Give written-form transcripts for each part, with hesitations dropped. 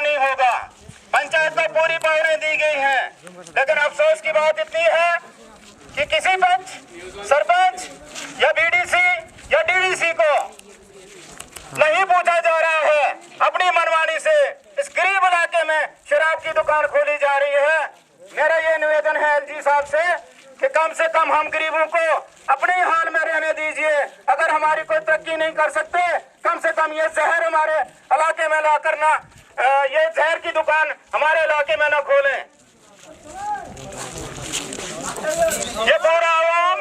नहीं होगा। पंचायत को पूरी पावरें दी गई हैं, लेकिन अफसोस की बात इतनी है कि किसी पंच, सरपंच या बीडीसी या डीडीसी को नहीं पूछा जा रहा है। अपनी मनमानी से इस गरीब इलाके में शराब की दुकान खोली जा रही है। मेरा ये निवेदन है एलजी साहब से कि कम से कम हम गरीबों को अपने हाल में रहने दीजिए। अगर हमारी कोई तरक्की नहीं कर सकते, कम से कम ये जहर हमारे इलाके में ला करना, ये जहर की दुकान हमारे इलाके में न खोलें। ये पूरा आवाम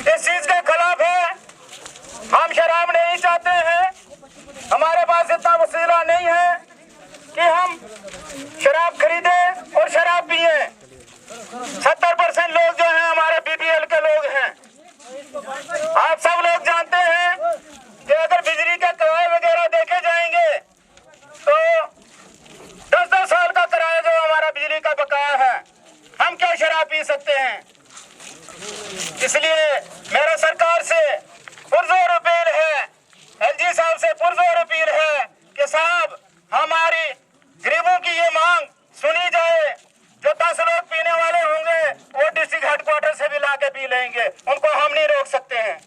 इस चीज के खिलाफ है। हम शराब नहीं चाहते हैं, हमारे पास इतना वसीला नहीं है कि हम शराब खरीदें और शराब पिए। 70% लोग जो हैं हमारे बीपीएल के लोग हैं। आप सब लोग जानते हैं कि अगर बिजली के किराए वगैरह देखे जाएंगे तो 10-10 साल का किराया जो हमारा बिजली का बकाया है, हम क्या शराब पी सकते हैं। इसलिए मेरा सरकार से पुरजोर अपील है, एलजी साहब से पुरजोर अपील है कि साहब हमारी गरीबों की ये मांग सुनी जाए। जो 10 लोग पीने वाले होंगे वो डिस्ट्रिक्ट हेडक्वार्टर से भी लाके पी लेंगे, उनको हम नहीं रोक सकते हैं।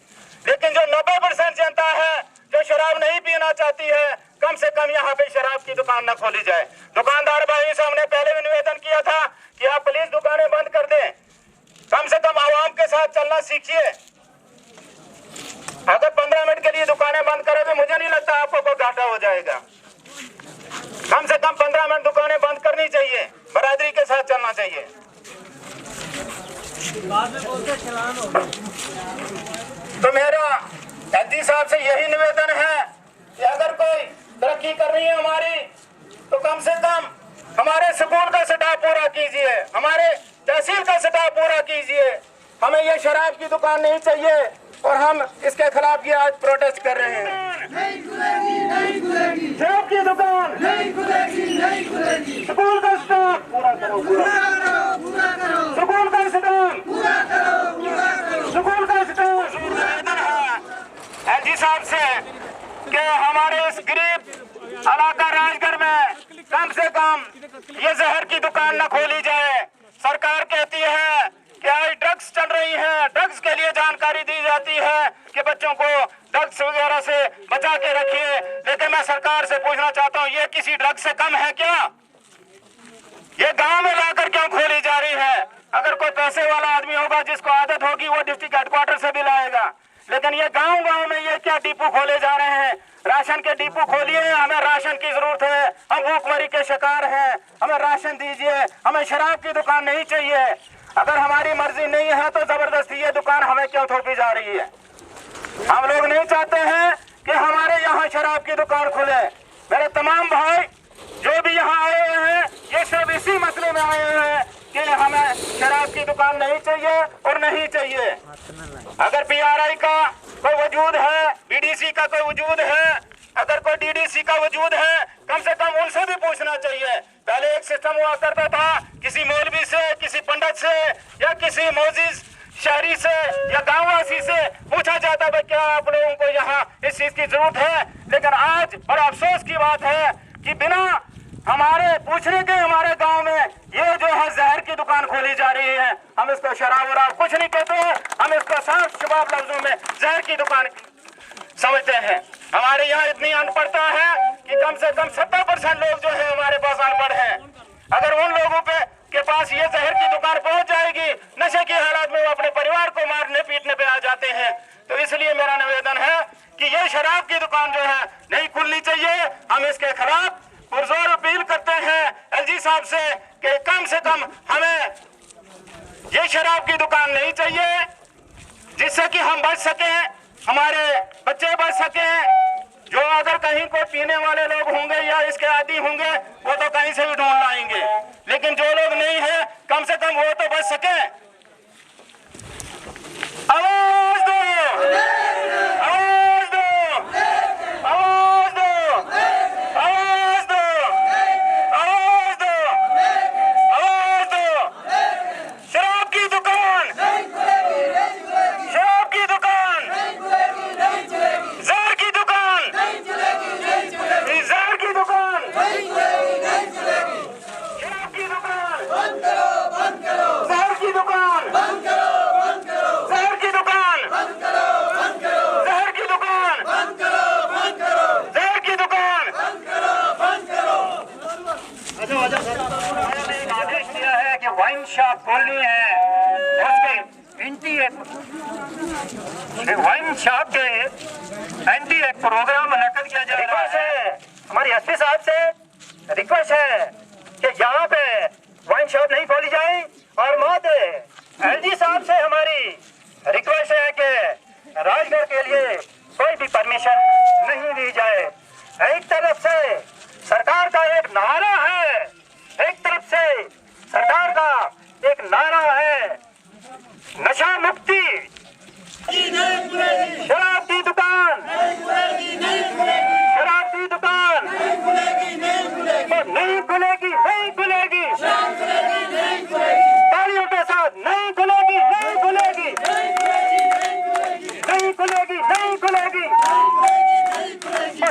लेकिन जो 90% जनता है जो शराब नहीं पीना चाहती है, कम से कम यहाँ पे शराब की दुकान न खोली जाए। दुकानदार भाई से हमने पहले भी निवेदन किया था कि आप प्लीज दुकानें बंद कर दें, कम से कम आवाम के साथ चलना सीखिए। अगर 15 मिनट के लिए दुकानें बंद करोगे, मुझे नहीं लगता आपको कोई घाटा हो जाएगा। कम से कम 15 मिनट दुकानें बंद करनी चाहिए, बरादरी के साथ चलना चाहिए। तो मेरा एलजी साहब से यही निवेदन है कि अगर कोई तरक्की कर रही है हमारी, तो कम से कम हमारे स्कूल का स्टाफ पूरा कीजिए, हमारे तहसील का स्टाफ पूरा कीजिए। हमें ये शराब की दुकान नहीं चाहिए और हम इसके खिलाफ ये आज प्रोटेस्ट कर रहे हैं। नहीं खुलेगी, नहीं खुलेगी, शराब की दुकान नहीं खुलेगी, नहीं खुलेगी। स्कूल का स्टाफ पूरा करो, पूरा करो, पूरा करो, स्कूल का स्टाफ पूरा करो, पूरा करो। स्कूल का स्टाफ। निवेदन है एलजी साहब से कि हमारे इस गरीब इलाका राजगढ़ में कम से कम ये जहर की दुकान न खोली जाए। सरकार कहती है कि आज ड्रग्स चल रही है, ड्रग्स के लिए जानकारी दी जाती है कि बच्चों को ड्रग्स वगैरह से बचा के रखिए। लेकिन मैं सरकार से पूछना चाहता हूँ, ये किसी ड्रग्स से कम है क्या? ये गांव में लाकर क्यों खोली जा रही है? अगर कोई पैसे वाला आदमी होगा जिसको आदत होगी वो डिस्ट्रिक्ट हेडक्वार्टर से भी लाएगा, लेकिन ये गांव में ये क्या डिपो खोले जा रहे हैं? राशन के डिपो खोलिए, हमें राशन की जरूरत है, हम भूखमरी के शिकार हैं, हमें राशन दीजिए, हमें शराब की दुकान नहीं चाहिए। अगर हमारी मर्जी नहीं है तो जबरदस्ती ये दुकान हमें क्यों थोपी जा रही है? हम लोग नहीं चाहते हैं कि हमारे यहाँ शराब की दुकान खुले। मेरे तमाम भाई जो भी यहाँ आए हैं ये सब इसी मसले में आए हैं कि हमें शराब की दुकान नहीं चाहिए और नहीं चाहिए। अगर पीआरआई का कोई वजूद है, बीडीसी का कोई वजूद है, अगर कोई डीडीसी का वजूद है, कम से कम उनसे भी पूछना चाहिए। पहले एक सिस्टम हुआ करता था, किसी मौलवी से, किसी पंडित से या किसी मौजिज शहरी से या गांववासी से पूछा जाता है क्या आप लोगों को यहाँ इस चीज की जरूरत है। लेकिन आज बड़ा अफसोस की बात है कि बिना हमारे पूछने के हमारे गांव में ये जो है जहर की दुकान खोली जा रही है। हम इसको शराब वराब कुछ नहीं कहते हैं, हम इसको साफ शबाब लफ्जों में जहर की दुकान समझते हैं। हमारे यहाँ इतनी अनपढ़ता है कि कम से कम 70% लोग जो है हमारे पास अनपढ़ हैं। अगर उन लोगों के पास ये जहर की दुकान पहुंच जाएगी, नशे की हालत में वो अपने परिवार को मारने पीटने पे आ जाते हैं। तो इसलिए मेरा निवेदन है कि ये शराब की दुकान जो है नहीं खुलनी चाहिए। हम इसके खिलाफ पुरजोर अपील करते हैं एलजी साहब से कि कम हमें ये शराब की दुकान नहीं चाहिए, जिससे कि हम बच सकें, हमारे बच्चे बच सकें। जो अगर कहीं कोई पीने वाले लोग होंगे या इसके आदी होंगे वो तो कहीं से भी ढूंढ लाएंगे, लेकिन जो लोग नहीं है कम से कम वो तो बच सके। आवाज दो, आवाज दो, आवाज दो, आवाज दो, आवाज दो, आवाज दो। शराब की दुकान, शराब की दुकान, जहर की दुकान, जहर की दुकान, वाइन शॉप खोलनी है उसके वाइन शॉप के एंटी एक प्रोग्राम मुनक्किद किया जा रहा है। हमारी एसपी साहब से रिक्वेस्ट है कि यहाँ पे वाइन शॉप नहीं खोली जाए और मौत एलजी साहब से हमारी रिक्वेस्ट है कि राजगढ़ के लिए कोई भी परमिशन नहीं दी जाए। एक तरफ से सरकार का एक नारा है, एक तरफ से सरकार का एक नारा है नशा मुक्ति, शराब की दुकान, शराब की दुकान नहीं खुलेगी, नहीं खुलेगी, तालियों के साथ नहीं खुलेगी, नहीं खुलेगी, नहीं खुलेगी, नहीं खुलेगी,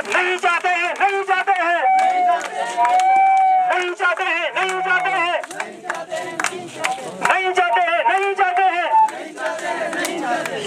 नहीं चाहते हैं, नहीं चाहते हैं, नहीं चाहते हैं, नहीं चाहते हैं, नहीं चाहते हैं, नहीं चाहते हैं,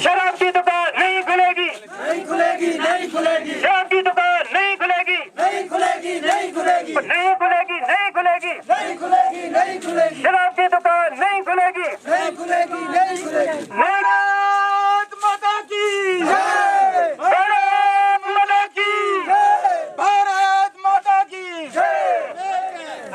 शराब की दुकान नहीं खुलेगी, नहीं खुलेगी, नहीं खुलेगी, शराब की दुकान नहीं खुलेगी, नहीं खुलेगी, नहीं खुलेगी, नहीं खुलेगी, नहीं खुलेगी, नहीं खुलेगी, नहीं खुलेगी, शराब की दुकान नहीं खुलेगी, नहीं खुलेगी, नहीं खुलेगी। भारत माता की जय! भारत माता की जय! भारत माता की जय!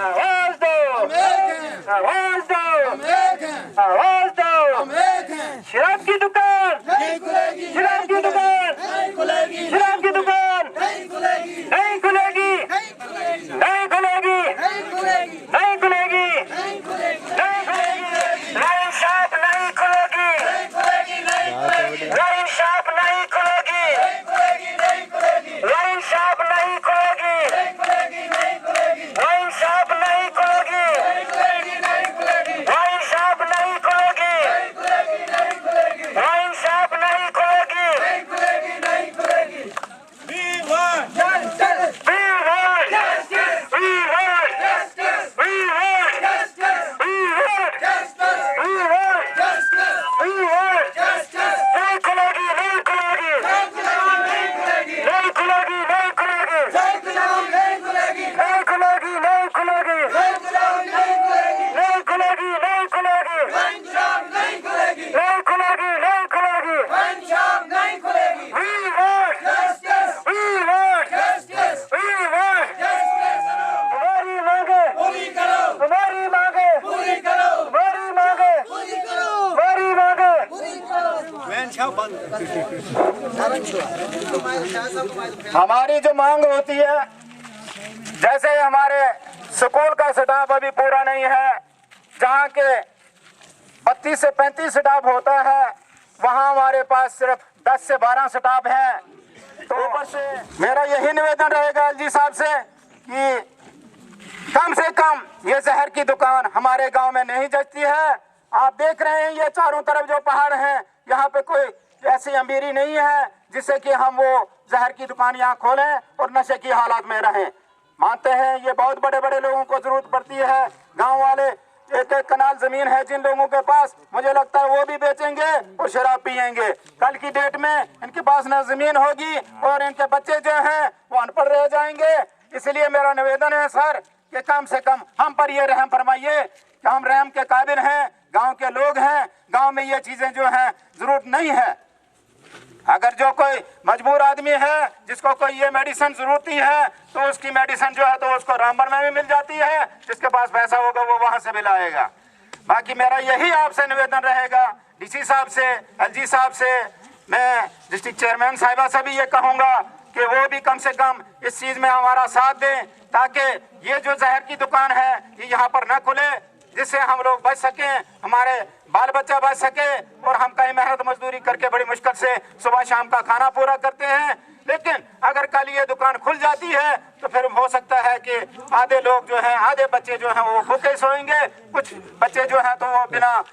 आवाज दो, हम एक हैं, आवाज दो, हम एक हैं, आवाज दो, हम एक हैं। शराब की दुकान, नहीं खुलेगी, शराब की दुकान, नहीं खुलेगी, शराब की दुकान नहीं खुलेगी, नहीं खुलेगी, नहीं खुलेगी, नहीं खुलेगी, नहीं खुलेगी, नहीं खुलेगी, नहीं खुलेगी, नहीं खुलेगी, वाइन शॉप नहीं खुलेगी, नहीं खुलेगी, नहीं खुलेगी, वाइन शॉप नहीं खुलेगी, नहीं खुलेगी, नहीं खुलेगी, वाइन शॉप नहीं खुलेगी, नहीं खुलेगी, नहीं खुलेगी, वाइन शॉप नहीं खुलेगी, नहीं खुलेगी, नहीं खुलेगी, वाइन शॉप नहीं खुलेगी, नहीं खुलेगी, नहीं खुलेगी, वाइन शॉप नहीं खुलेगी। नहीं खुलेगी, नहीं खुलेगी। We want Justice! We want Justice! We want Justice! We want Justice! We want Justice! We want Justice! We want Justice! नहीं खुलेगी, नहीं खुलेगी, नहीं खुलेगी, नहीं खुलेगी, नहीं खुलेगी, नहीं खुलेगी, नहीं खुलेगी, नहीं खुलेगी, नहीं खुलेगी, नहीं खुलेगी, नहीं खुलेगी, नहीं खुलेगी, वाइन शॉप नहीं खुलेगी, नहीं खुलेगी, नहीं खुलेगी। वाइन शॉप नहीं खुलेगी। We want Justice! We want Justice! We want Justice! हमारी मांगे, पूरी करो, हमारी मांगे, पूरी करो, हमारी मांगे, पूरी करो, हमारी मांगे। पूरी करो। हमारी जो मांग होती है, जैसे हमारे स्कूल का स्टाफ अभी पूरा नहीं है, जहाँ के 32 से 35 स्टाफ होता है, वहाँ हमारे पास सिर्फ 10 से 12 स्टाफ हैं। तो ऊपर से मेरा यही निवेदन रहेगा एलजी साहब से कि कम से कम ये जहर की दुकान हमारे गांव में नहीं जचती है। आप देख रहे हैं ये चारों तरफ जो पहाड़ हैं, यहाँ पे कोई ऐसी अमीरी नहीं है जिससे कि हम वो जहर की दुकान यहाँ खोलें और नशे की हालात में रहें। मानते हैं ये बहुत बड़े बड़े लोगों को जरूरत पड़ती है। गांव वाले एक एक कनाल जमीन है जिन लोगों के पास, मुझे लगता है वो भी बेचेंगे और शराब पियेंगे। कल की डेट में इनके पास न जमीन होगी और इनके बच्चे जो हैं वो अनपढ़ रह जाएंगे। इसलिए मेरा निवेदन है सर कि कम से कम हम पर ये रहम फरमाइए कि हम रहम के काबिल हैं, गांव के लोग हैं, गांव में ये चीजें जो हैं जरूरत नहीं है। अगर जो कोई मजबूर आदमी है जिसको कोई ये मेडिसिन जरूरती है तो उसकी मेडिसिन जो है तो उसको रामबन में भी मिल जाती है, जिसके पास पैसा होगा वो वहां से भी लाएगा। बाकी मेरा यही आपसे निवेदन रहेगा, डीसी साहब से, एलजी साहब से, मैं डिस्ट्रिक्ट चेयरमैन साहिबा से भी ये कहूंगा कि वो भी कम से कम इस चीज में हमारा साथ दें ताकि ये जो जहर की दुकान है ये यहाँ पर न खुले, जिससे हम लोग बच सकें, हमारे बाल बच्चा बच सके और हम कहीं मेहनत मजदूरी करके बड़ी मुश्किल से सुबह शाम का खाना पूरा करते हैं। लेकिन अगर कल ये दुकान खुल जाती है तो फिर हो सकता है कि आधे लोग जो हैं, आधे बच्चे जो हैं वो भूखे सोएंगे, कुछ बच्चे जो हैं तो वो बिना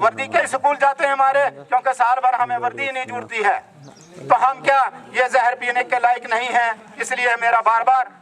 वर्दी के स्कूल जाते हैं हमारे, क्योंकि साल भर हमें वर्दी नहीं जुड़ती है। तो हम क्या ये जहर पीने के लायक नहीं है। इसलिए मेरा बार बार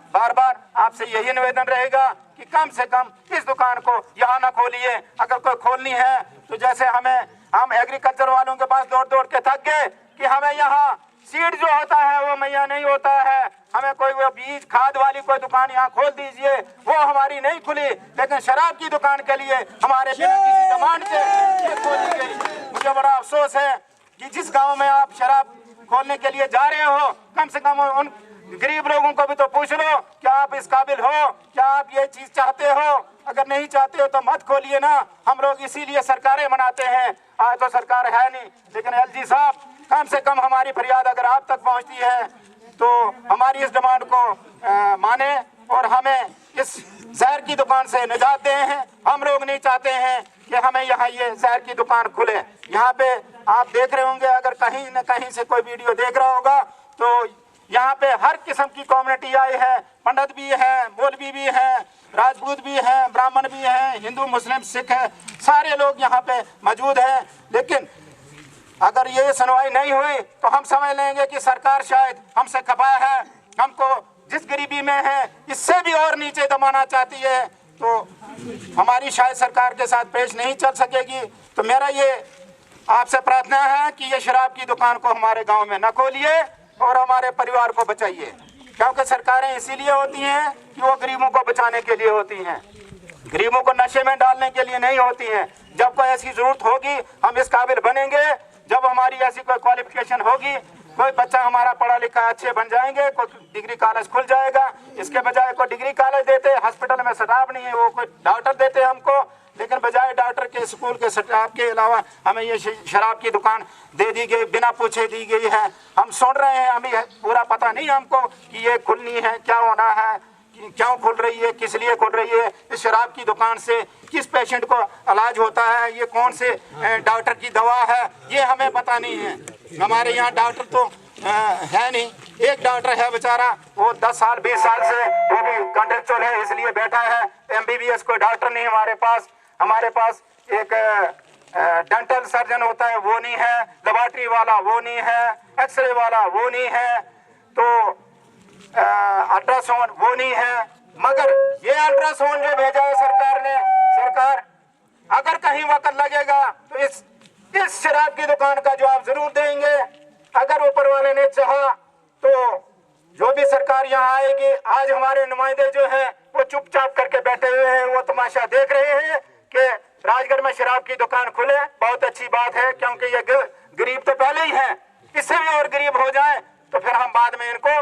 आपसे यही निवेदन रहेगा कि कम से कम इस दुकान को यहाँ न खोलिए। अगर कोई खोलनी है तो जैसे हम एग्रीकल्चर वालों के पास दौड़ दौड़ के थक गए कि हमें यहाँ सीड जो होता है वो मुहैया नहीं होता है, हमें कोई वो बीज खाद वाली कोई दुकान यहाँ खोल दीजिए, वो हमारी नहीं खुली, लेकिन शराब की दुकान के लिए हमारे बिना किसी डिमांड के ये खोली गई। मुझे बड़ा अफसोस है कि जिस गांव में आप शराब खोलने के लिए जा रहे हो, कम से कम उन गरीब लोगों को भी तो पूछ लो, क्या आप इस काबिल हो, क्या आप ये चीज चाहते हो? अगर नहीं चाहते हो तो मत खोलिए ना। हम लोग इसीलिए सरकारें बनाते हैं, आज तो सरकार है नहीं, लेकिन एलजी साहब कम से कम हमारी फरियाद अगर आप तक पहुंचती है तो हमारी इस डिमांड को माने और हमें इस जहर की दुकान से निजात दें हैं। हम लोग नहीं चाहते हैं कि हमें यहाँ ये जहर की दुकान खुले। यहाँ पे आप देख रहे होंगे, अगर कहीं न कहीं से कोई वीडियो देख रहा होगा तो यहाँ पे हर किस्म की कम्युनिटी आई है, पंडित भी है, मौलवी भी है, राजपूत भी है, ब्राह्मण भी है, हिंदू मुस्लिम सिख है, सारे लोग यहाँ पे मौजूद हैं। लेकिन अगर ये सुनवाई नहीं हुई तो हम समझ लेंगे कि सरकार शायद हमसे खफा है, हमको जिस गरीबी में है इससे भी और नीचे दबाना चाहती है, तो हमारी शायद सरकार के साथ पेश नहीं चल सकेगी। तो मेरा ये आपसे प्रार्थना है कि ये शराब की दुकान को हमारे गांव में न खोलिए और हमारे परिवार को बचाइए, क्योंकि सरकारें इसीलिए होती हैं कि वो गरीबों को बचाने के लिए होती हैं, गरीबों को नशे में डालने के लिए नहीं होती हैं। जब कोई ऐसी जरूरत होगी हम इस काबिल बनेंगे, जब हमारी ऐसी कोई क्वालिफिकेशन होगी, कोई बच्चा हमारा पढ़ा लिखा अच्छे बन जाएंगे, कोई डिग्री कॉलेज खुल जाएगा। इसके बजाय कोई डिग्री कॉलेज देते, हॉस्पिटल में स्टाफ नहीं है, वो कोई डॉक्टर देते हमको, लेकिन बजाय डॉक्टर के स्कूल के स्टाफ के अलावा हमें ये शराब की दुकान दे दी गई, बिना पूछे दी गई है। हम सुन रहे हैं, अभी पूरा पता नहीं हमको कि ये खुलनी है, क्या होना है, क्यों खुल रही है, किस लिए खुल रही है, इस शराब की दुकान से किस पेशेंट को इलाज होता है, ये कौन से डॉक्टर की दवा है, ये हमें पता नहीं है। हमारे यहाँ डॉक्टर तो है नहीं, एक डॉक्टर है बेचारा, वो 10 साल 20 साल से वो भी कॉन्ट्रेक्चुअल है, इसलिए बैठा है। MBBS कोई डॉक्टर नहीं हमारे पास। हमारे पास एक डेंटल सर्जन होता है, वो नहीं है, लेबोरेटरी वाला वो नहीं है, एक्सरे वाला वो नहीं है, तो अल्ट्रासाउंड वो नहीं है। मगर ये अल्ट्रासाउंड जो भेजा है सरकार ने, सरकार अगर कहीं वक्त लगेगा तो इस शराब की दुकान का जवाब जरूर देंगे। अगर ऊपर वाले ने चाहा तो जो भी सरकार यहाँ आएगी, आज हमारे नुमाइंदे जो है वो चुपचाप करके बैठे हुए हैं, वो तमाशा देख रहे हैं कि राजगढ़ में शराब की दुकान खुले। बहुत अच्छी बात है, क्योंकि ये गरीब तो पहले ही है, इससे भी और गरीब हो जाए तो फिर हम बाद में इनको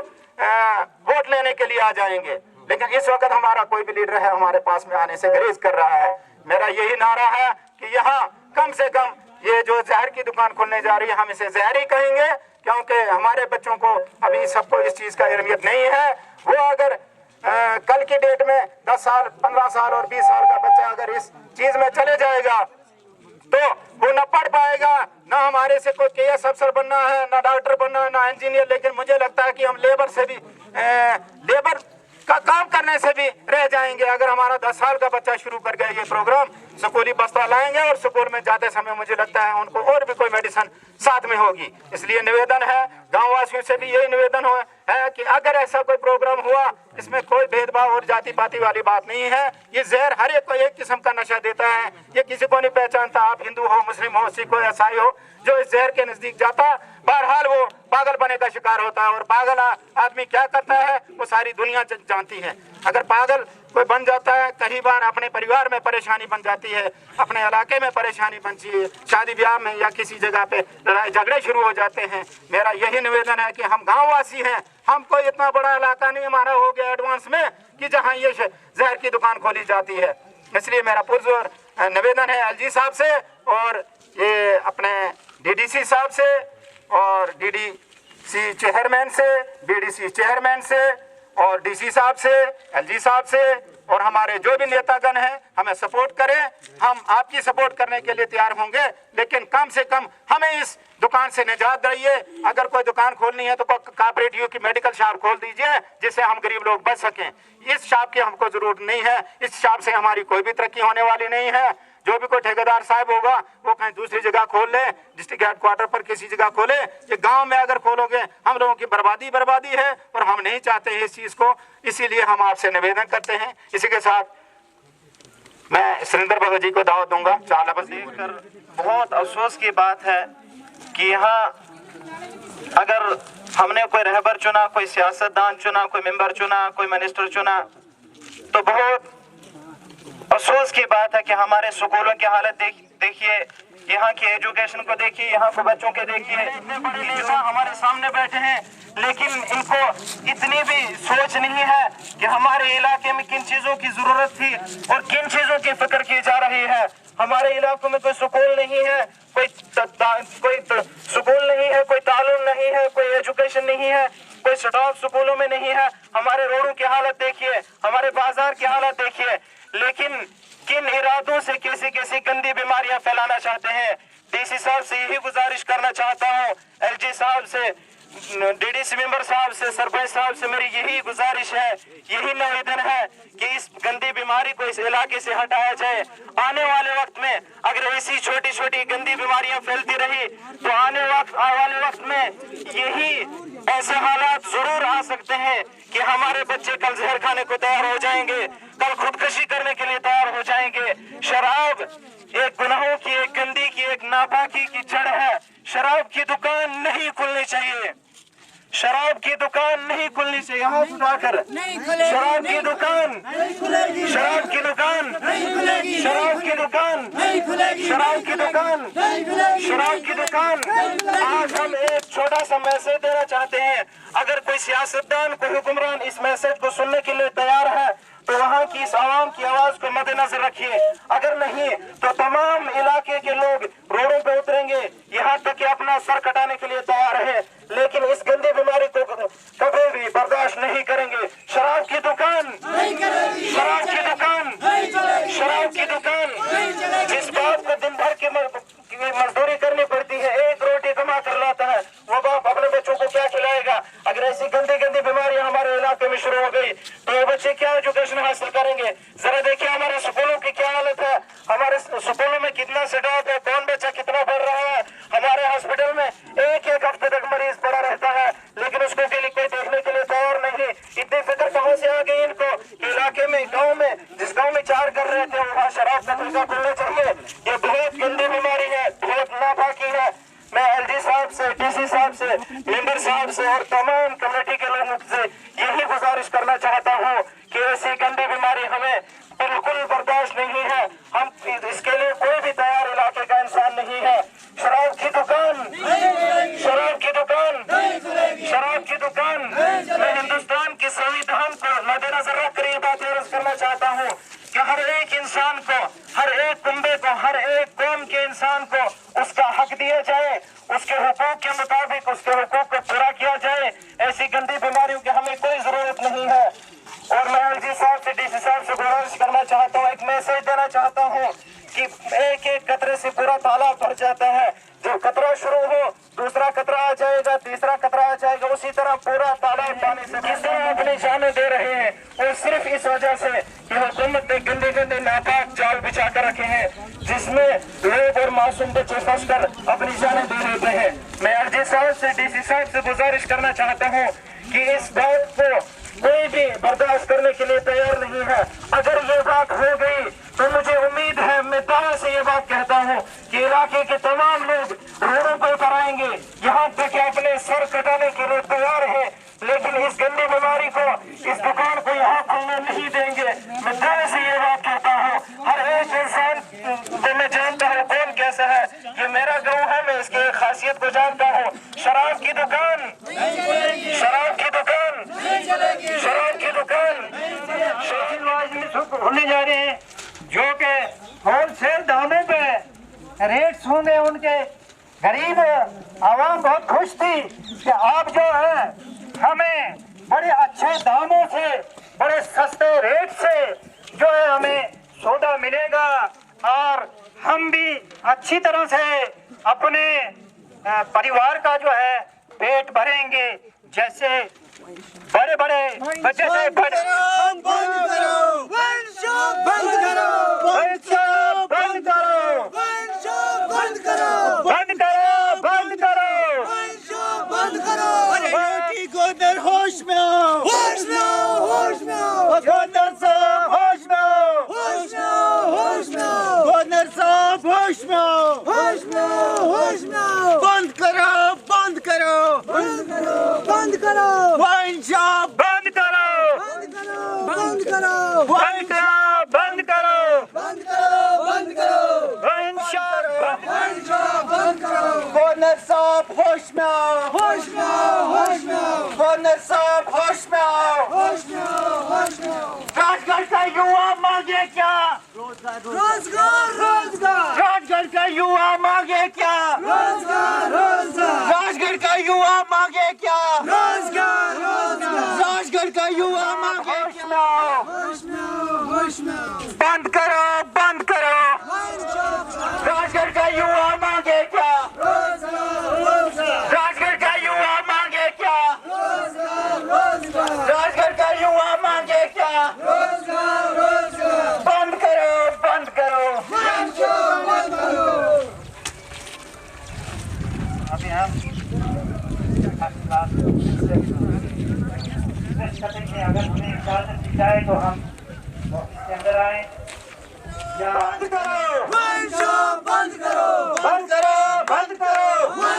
वोट लेने के लिए आ जाएंगे। लेकिन इस वक्त हमारा कोई भी लीडर है हमारे पास में आने से गुरेज कर रहा है। मेरा यही नारा है कि यहाँ कम से कम ये जो जहर की दुकान खुलने जा रही है, हम इसे जहर ही कहेंगे, क्योंकि हमारे बच्चों को अभी सबको इस चीज का अहमियत नहीं है। वो अगर कल की डेट में 10 साल 15 साल और 20 साल का बच्चा अगर इस चीज में चले जाएगा तो वो न पढ़ पाएगा, ना हमारे से कोई KS अफसर बनना है, ना डॉक्टर बनना है, ना इंजीनियर। लेकिन मुझे लगता है कि हम लेबर से भी लेबर का काम करने से भी रह जाएंगे अगर हमारा 10 साल का बच्चा शुरू कर गया ये प्रोग्राम। स्कूली बस्ता लाएंगे और स्कूल में जाते समय मुझे लगता है उनको और भी कोई मेडिसिन साथ में होगी। इसलिए निवेदन है, गाँव वासियों से भी यही निवेदन है कि अगर ऐसा कोई प्रोग्राम हुआ, इसमें कोई भेदभाव और जाति पाति वाली बात नहीं है। ये जहर हर एक को एक किस्म का नशा देता है, ये किसी को नहीं पहचानता, आप हिंदू हो, मुस्लिम हो, सिख हो, ईसाई हो। जो इस जहर के नजदीक जाता बहरहाल वो पागल बने का शिकार होता है। और पागल आदमी क्या करता है वो सारी दुनिया जानती है। अगर पागल कोई बन जाता है, कई बार अपने परिवार में परेशानी बन जाती है, अपने इलाके में परेशानी बनती है, शादी ब्याह में या किसी जगह पे लड़ाई झगड़े शुरू हो जाते हैं। मेरा यही निवेदन है कि हम गाँव वासी हैं, हम कोई इतना बड़ा इलाका नहीं हमारा हो गया एडवांस में कि जहाँ ये जहर की दुकान खोली जाती है। इसलिए मेरा पुरजोर निवेदन है LG साहब से और ये अपने DDC साहब से और DDC चेयरमैन से, BDC चेयरमैन से और DC साहब से, LG साहब से और हमारे जो भी नेतागण हैं हमें सपोर्ट करें। हम आपकी सपोर्ट करने के लिए तैयार होंगे, लेकिन कम से कम हमें इस दुकान से निजात दिलाइए। अगर कोई दुकान खोलनी है तो कोऑपरेटिव की मेडिकल शॉप खोल दीजिए, जिससे हम गरीब लोग बच सकें। इस शॉप की हमको जरूरत नहीं है, इस शॉप से हमारी कोई भी तरक्की होने वाली नहीं है। जो भी कोई ठेकेदार साहब होगा वो कहीं दूसरी जगह खोल ले, डिस्ट्रिक्ट हेडक्वार्टर पर किसी जगह खोले। ये गांव में अगर खोलोगे हम लोगों की बर्बादी है और हम नहीं चाहते हैं इस चीज को। इसीलिए हम आपसे निवेदन करते हैं। इसी के साथ मैं सुरेंद्र भगत जी को दावत दूंगा। चार लफ्ज़ देखकर बहुत अफसोस की बात है कि यहाँ अगर हमने कोई रहबर चुना, कोई सियासतदान चुना, कोई मेंबर चुना, कोई मिनिस्टर चुना, तो बहुत अफसोस की बात है कि हमारे स्कूलों की हालत देखिए, यहाँ की एजुकेशन को देखिए, यहाँ के बच्चों के देखिए। इतने बड़े नेता हमारे सामने बैठे हैं, लेकिन इनको इतनी भी सोच नहीं है कि हमारे इलाके में किन चीजों की जरूरत थी और किन चीजों की फिक्र की जा रही है। हमारे इलाकों में कोई स्कूल नहीं है, कोई स्कूल नहीं है, कोई तालीम नहीं है, कोई एजुकेशन नहीं है, कोई स्टाफ स्कूलों में नहीं है। हमारे रोडों की हालत देखिए, हमारे बाजार की हालत देखिए, लेकिन किन इरादों से कैसी कैसी गंदी बीमारियां फैलाना चाहते हैं। डीसी साहब से यही गुजारिश करना चाहता हूँ, एलजी साहब से, डीडीसी मेंबर साहब से, सरपंच साहब से मेरी यही गुजारिश है, यही निवेदन है कि इस गंदी बीमारी को इस इलाके से हटाया जाए। आने वाले वक्त में अगर ऐसी छोटी छोटी गंदी बीमारियां फैलती रही तो आने वाले वक्त में यही ऐसे हालात जरूर आ सकते हैं कि हमारे बच्चे कल जहर खाने को तैयार हो जाएंगे, कल खुदकुशी करने के लिए तैयार हो जाएंगे। शराब एक गुनाहों की, एक गंदी की, एक नापाकी की जड़ है। शराब की दुकान नहीं खुलनी चाहिए, शराब की दुकान नहीं खुलनी चाहिए। यहाँ उठाकर शराब की दुकान, शराब की दुकान, शराब की दुकान, शराब की दुकान, शराब की दुकान। आज हम एक छोटा सा मैसेज देना चाहते हैं, अगर कोई सियासतदान, कोई हुक्मरान इस मैसेज को सुनने के लिए तैयार है तो वहाँ की इस आवाम की आवाज को मद्देनजर रखिए। अगर नहीं तो तमाम इलाके के लोग रोडों पे उतरेंगे, यहाँ तक कि अपना सर कटाने के लिए तैयार है, लेकिन इस गंदी बीमारी को कभी भी बर्दाश्त नहीं करेंगे। शराब की दुकान, शराब की दुकान, शराब की दुकान, जिस बाप को दिन भर की मजदूरी करनी पड़ती है, एक रोटी कमा कर लाता है, वो बाप अपने बच्चों को क्या खिलाएगा? अगर ऐसी गंदी गंदी बीमारियां हमारे इलाके में शुरू हो गई तो वो बच्चे क्या एजुकेशन हासिल करेंगे? जरा देखिए हमारे स्कूलों की क्या हालत है, हमारे स्कूलों में कितना स्टाफ है, कौन बच्चा कितना पढ़ रहा है। हमारे हॉस्पिटल में एक एक हफ्ते तक मरीज पड़ा रहता है, लेकिन उसको के लिए कोई देखने के लिए तैयार नहीं। इतनी फिक्र कहाँ से आ गई इनको? इलाके में, गाँव में, जिस गाँव में चार कर रहे थे वहाँ शराब का ठेका खुलना चाहिए। ये बहुत गंदी बीमारी है, बहुत नापाकी है। मैं एलजी साहब से, डीसी साहब से, मेंबर साहब से और तमाम कमेटी के लोगों से यही गुजारिश करना चाहता हूँ कि ऐसी गंदी बीमारी हमें बिल्कुल बर्दाश्त नहीं है। हम इसके लिए कोई भी तैयार इलाके का इंसान नहीं है। शराब की दुकान, शराब की दुकान, शराब की दुकान। मैं हिंदुस्तान के संविधान को मद्देनजर रखकर ये बात अर्ज करना चाहता हूँ कि हर एक इंसान को, हर एक कुंबे को, हर एक कौम के इंसान को उसका हक दिया जाए, उसके हुकूक के मुताबिक उसके हुकूक को पूरा किया जाए। ऐसी गंदी बीमारियों की हमें कोई जरूरत नहीं है। और मैं एलजी साहब से, डीसी साहब से गुजारिश करना चाहता हूँ, एक मैसेज देना चाहता हूँ कि एक एक कतरे से पूरा तालाब भर जाता है। जो कतरा शुरू हो, दूसरा कतरा आ जाएगा, तीसरा कतरा आ जाएगा, उसी तरह पूरा तालाब पानी से किसान अपनी जानें दे रहे हैं। और सिर्फ इस वजह से कि हुकूमत ने गंदे गंदे नापाक जाल बिछा कर रखे हैं, जिसमें लोग और मासूम बच्चे फंस कर अपनी जानें दे देते हैं। मैं एलजी साहब से, डीसी साहब से गुजारिश करना चाहता हूँ कि इस बात को कोई भी बर्दाश्त करने के लिए तैयार नहीं है। अगर ये बात हो गई तो मुझे उम्मीद है, मैं दावे से ये बात कहता हूँ कि इलाके के तमाम लोग रोडों पर उतर आएंगे, यहाँ तक कि अपने सर कटाने के लिए तैयार है, लेकिन इस गंदी बीमारी को, इस दुकान को यहाँ खुलने नहीं देंगे। मैं दावे से ये बात कहता हूँ। हर एक इंसान को मैं जानता हूँ कौन कैसा है, ये मेरा गाँव है, मैं इसकी खासियत को जानता हूँ। शराब की दुकान, शराब की दुकान, शराब की दुकान होने जा रहे हैं, जो के होलसेल दामों पे रेट्स होंगे। उनके गरीब आवाम बहुत खुश थी कि आप जो है हमें बड़े अच्छे दामों से, बड़े सस्ते रेट से जो है हमें सौदा मिलेगा और हम भी अच्छी तरह से अपने परिवार का जो है पेट भरेंगे। जैसे बड़े बड़े बच्चे से बड़े बंद करो, बंद करो, बंद करो, बंद करो, बंद करो, बंद करो, बंद करो, बंद करो। बेटी गोदर होश में आओ, होश में आओ, होश में आओ, गोदर साहब होश में आओ, होश में आओ, होश में आओ, गोदर साहब होश में आओ, होश में आओ, होश में आओ। बंद करो, बंद करो, बंद करो, में आओ, होश में आओ, होश में आओ, गवर्नर साहब होश में आओ, होश में आओ, होश में आओ। राजगढ़ का युवा मांगे क्या? रोजगार, रोजगार, राजगढ़ का युवा मांगे क्या? रोजगार, रोजगार, राजगढ़ का युवा मांगे क्या? रोजगार, रोजगार। राजगढ़ का युवा मांगे क्या? होश में आओ, होश में आओ। बंद करो, बंद करो। राजगढ़ का युवा मांगे क्या? रोजगार, रोजगार, राजगढ़ का युवा मांगे क्या? रोजगार, रोजगार, राजगढ़ का युवा मांगे क्या? रोजगार, रोजगार। बंद करो, बंद करो। बंद करो। अभी हम अगर हमें इजाजत दी जाए तो हम इसके अंदर आए या बंद करो, बंद करो, बंद करो, बंद करो, बंद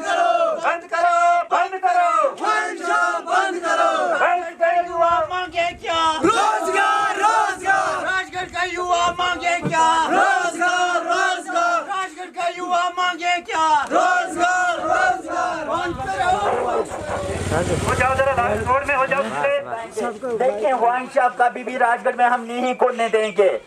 करो, बंद करो, बंद करो। बंद करो। राजगढ़ का युवा मांगे क्या? रोजगार, रोजगार, राजगढ़ का युवा मांगे क्या? रोजगार, रोजगार, राजगढ़ का युवा मांगे क्या? रोजगार, रोजगार। बंद करो। हो जाओ जरा रोड में हो जाओ पीछे। देखिए वाइन शॉप का भी राजगढ़ में हम नहीं खोलने देंगे।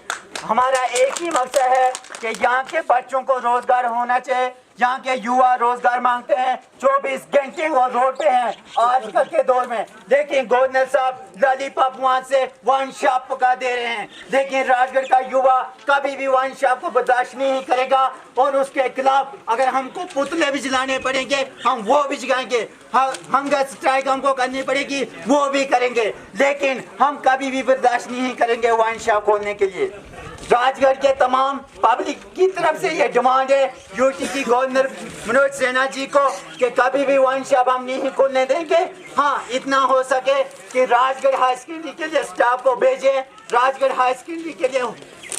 हमारा एक ही मकसद है कि यहाँ के बच्चों को रोजगार होना चाहिए। यहाँ के युवा रोजगार मांगते हैं, 24 घंटे वो रोड पे हैं आजकल के दौर में। लेकिन गवर्नर साहब लॉलीपॉप वहाँ से वाइन शॉप पका दे रहे हैं। लेकिन राजगढ़ का युवा कभी भी वाइन शॉप को बर्दाश्त नहीं करेगा और उसके खिलाफ अगर हमको पुतले भी जलाने पड़ेंगे हम वो भी जलाएंगे। हंगर स्ट्राइक हमको करनी पड़ेगी वो भी करेंगे, लेकिन हम कभी भी बर्दाश्त नहीं करेंगे वाइन शॉप खोलने के लिए। राजगढ़ के तमाम पब्लिक की तरफ से ये डिमांड है यूटी की गवर्नर मनोज सिन्हा जी को कि कभी भी वाइन शॉप हम नहीं खोलने देंगे। हाँ, इतना हो सके कि राजगढ़ हाई सेकेंडरी के लिए स्टाफ को भेजें, राजगढ़ हाई सेकेंडरी के लिए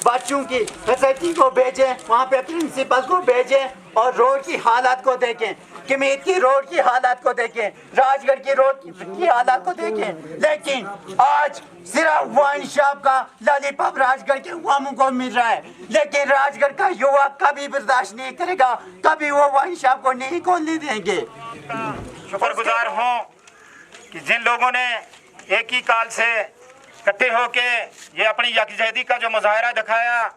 बच्चों की फैसिलिटी को भेजें, वहाँ पे प्रिंसिपल को भेजें और रोड की हालत को देखें, किमीत की रोड की हालत को देखें, राजगढ़ की रोड की हालत को देखें। लेकिन आज सिर्फ वाइन शॉप का लॉलीपॉप राजगढ़ के युवाओं को मिल रहा है, लेकिन राजगढ़ का युवा कभी बर्दाश्त नहीं करेगा, कभी वो वाइन शॉप को नहीं खोलने देंगे। शुक्रगुजार हूँ कि जिन लोगों ने एक ही काल से इकट्ठे होके ये अपनी यकजहती का जो मुजाहरा दिखाया,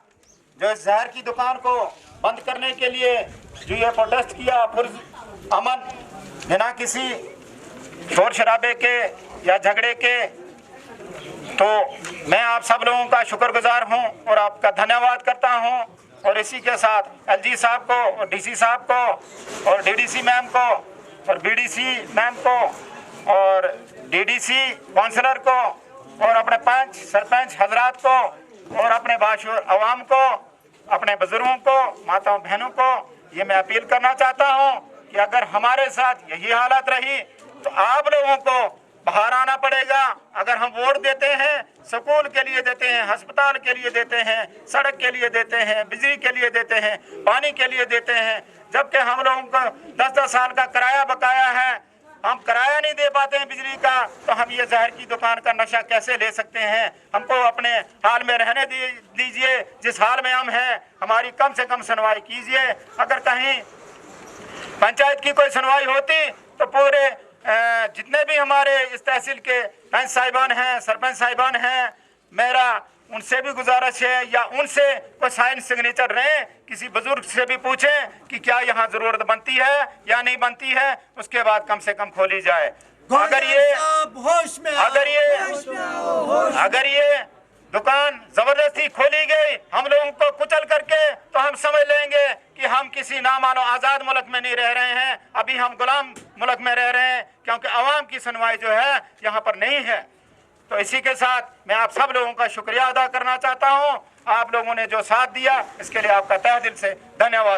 जो इस जहर की दुकान को बंद करने के लिए जो ये प्रोटेस्ट किया अमन बिना किसी शोर शराबे के या झगड़े के, तो मैं आप सब लोगों का शुक्रगुजार हूं और आपका धन्यवाद करता हूं। और इसी के साथ एलजी साहब को और डीसी साहब को और डीडीसी मैम को और बीडीसी मैम को और डीडीसी काउंसलर को और अपने पंच सरपंच हजरात को और अपने बाशूर अवाम को, अपने बुजुर्गों को, माताओं बहनों को ये मैं अपील करना चाहता हूँ कि अगर हमारे साथ यही हालत रही तो आप लोगों को बाहर आना पड़ेगा। अगर हम वोट देते हैं, स्कूल के लिए देते हैं, अस्पताल के लिए देते हैं, सड़क के लिए देते हैं, बिजली के लिए देते हैं, पानी के लिए देते हैं, जबकि हम लोगों को 10-10 साल का किराया बकाया है, हम किराया नहीं दे पाते हैं बिजली का, तो हम ये जहर की दुकान का नशा कैसे ले सकते हैं? हमको अपने हाल में रहने दीजिए, जिस हाल में हम हैं हमारी कम से कम सुनवाई कीजिए। अगर कहीं पंचायत की कोई सुनवाई होती तो पूरे जितने भी हमारे इस तहसील के पंच साहिबान हैं, सरपंच साहिबान हैं, मेरा उनसे भी गुजारिश है या उनसे कोई साइन सिग्नेचर रहे, किसी बुजुर्ग से भी पूछें कि क्या यहाँ जरूरत बनती है या नहीं बनती है, उसके बाद कम से कम खोली जाए। अगर ये दुकान जबरदस्ती खोली गई हम लोगों को कुचल करके, तो हम समझ लेंगे कि हम किसी नामानो आज़ाद मुल्क में नहीं रह रहे हैं, अभी हम गुलाम मुल्क में रह रहे हैं, क्योंकि आवाम की सुनवाई जो है यहाँ पर नहीं है। तो इसी के साथ मैं आप सब लोगों का शुक्रिया अदा करना चाहता हूँ। आप लोगों ने जो साथ दिया इसके लिए आपका तहे दिल से धन्यवाद।